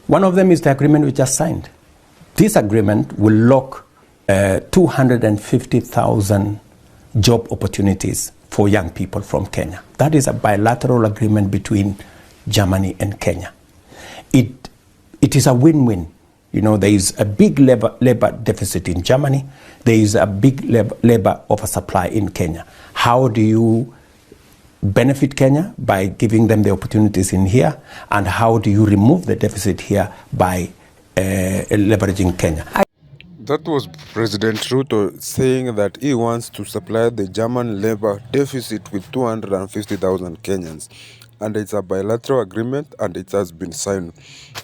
One of them is the agreement we just signed. This agreement will lock 250,000 job opportunities for young people from Kenya. That is a bilateral agreement between Germany and Kenya. It is a win-win. You know, there is a big labor deficit in Germany. There is a big labor oversupply in Kenya. How do you benefit Kenya? By giving them the opportunities in here. And how do you remove the deficit here? By leveraging Kenya. That was President Ruto saying that he wants to supply the German labor deficit with 250,000 Kenyans. And it's a bilateral agreement and it has been signed.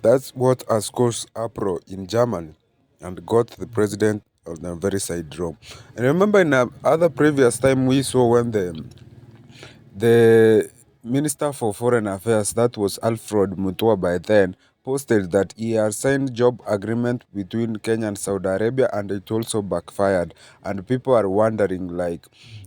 That's what has caused uproar in Germany and got the president on the very side wrong. And remember in other previous time we saw when the Minister for Foreign Affairs, that was Alfred Mutua by then, posted that he has signed job agreement between Kenya and Saudi Arabia and it also backfired. And people are wondering like,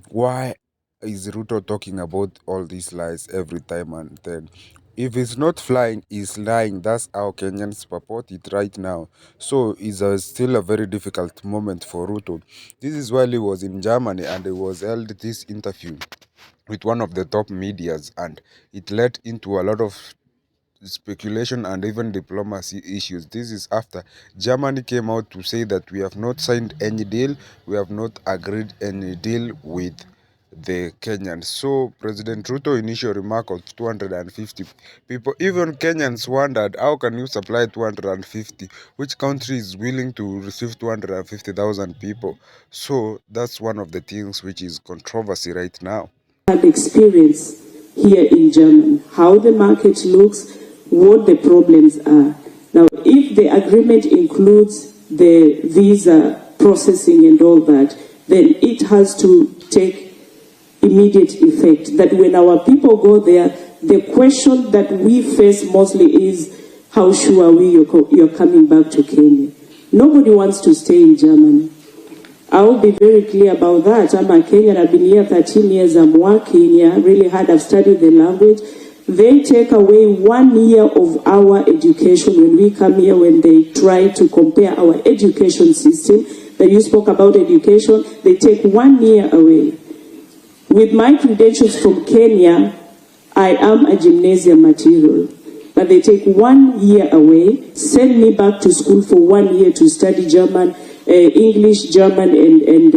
why is Ruto talking about all these lies every time and then? If it's not flying, he's lying. That's how Kenyans purport it right now. So it's still a very difficult moment for Ruto. This is while he was in Germany and he was held this interview with one of the top medias, and it led into a lot of speculation and even diplomacy issues. This is after Germany came out to say that we have not signed any deal, we have not agreed any deal with the Kenyans. So President Ruto initial remark of 250 people, even Kenyans wondered, how can you supply 250? Which country is willing to receive 250,000 people? So that's one of the things which is controversy right now. Had experience here in Germany, how the market looks, what the problems are. Now, if the agreement includes the visa processing and all that, then it has to take immediate effect. That when our people go there, the question that we face mostly is, how sure are we you're coming back to Kenya? Nobody wants to stay in Germany. I will be very clear about that. I'm a Kenyan. I've been here 13 years. I'm working here really hard. I've studied the language. They take away 1 year of our education when we come here, when they try to compare our education system. That you spoke about education, they take 1 year away. With my credentials from Kenya, I am a gymnasium material. But they take 1 year away, send me back to school for 1 year to study German, English, German, and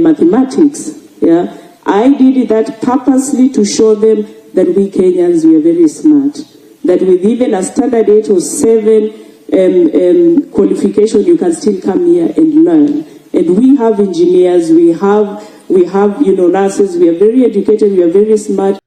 mathematics. Yeah, I did that purposely to show them that we Kenyans, we are very smart. That with even a standard 8 or 7 qualification, you can still come here and learn. And we have engineers, we have nurses. We are very educated, we are very smart.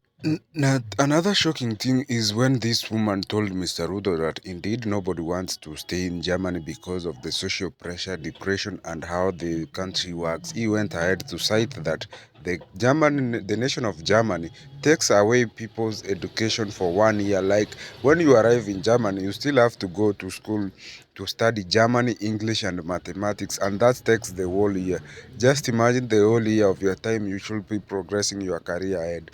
Now, another shocking thing is when this woman told Mr. Ruto that indeed nobody wants to stay in Germany because of the social pressure, depression, and how the country works. He went ahead to cite that the nation of Germany takes away people's education for 1 year. Like when you arrive in Germany, you still have to go to school to study German, English, and mathematics, and that takes the whole year. Just imagine the whole year of your time you should be progressing your career ahead.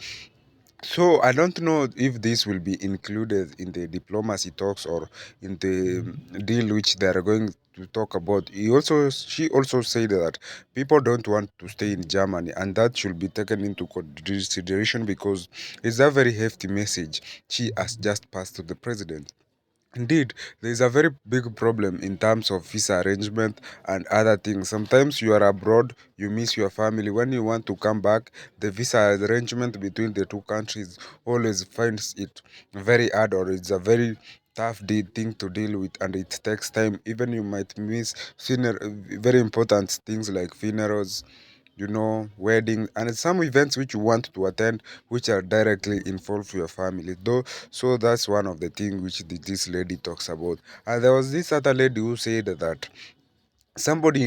So I don't know if this will be included in the diplomacy talks or in the deal which they are going to talk about. She also said that people don't want to stay in Germany, and that should be taken into consideration because it's a very hefty message she has just passed to the president. Indeed, there is a very big problem in terms of visa arrangement and other things. Sometimes you are abroad, you miss your family. When you want to come back, the visa arrangement between the two countries always finds it very hard, or it's a very tough thing to deal with, and it takes time. Even you might miss very important things like funerals, wedding, and some events which you want to attend which are directly involved your family though. So that's one of the things which this lady talks about. And there was this other lady who said that somebody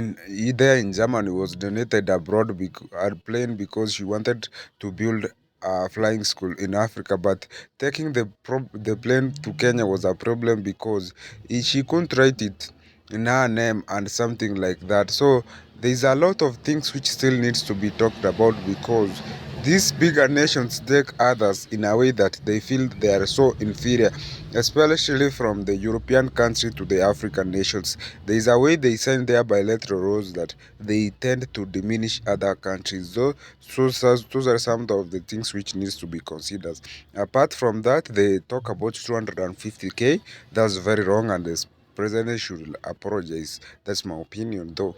there in Germany was donated abroad a plane because she wanted to build a flying school in Africa, but taking the plane to Kenya was a problem because she couldn't write it in her name and something like that. So there's a lot of things which still needs to be talked about because These bigger nations take others in a way that they feel they are so inferior, especially from the European country to the African nations. There is a way they sign their bilateral rules that they tend to diminish other countries. Those are some of the things which needs to be considered. Apart from that, they talk about 250k. That's very wrong, and the president should apologize. That's my opinion, though.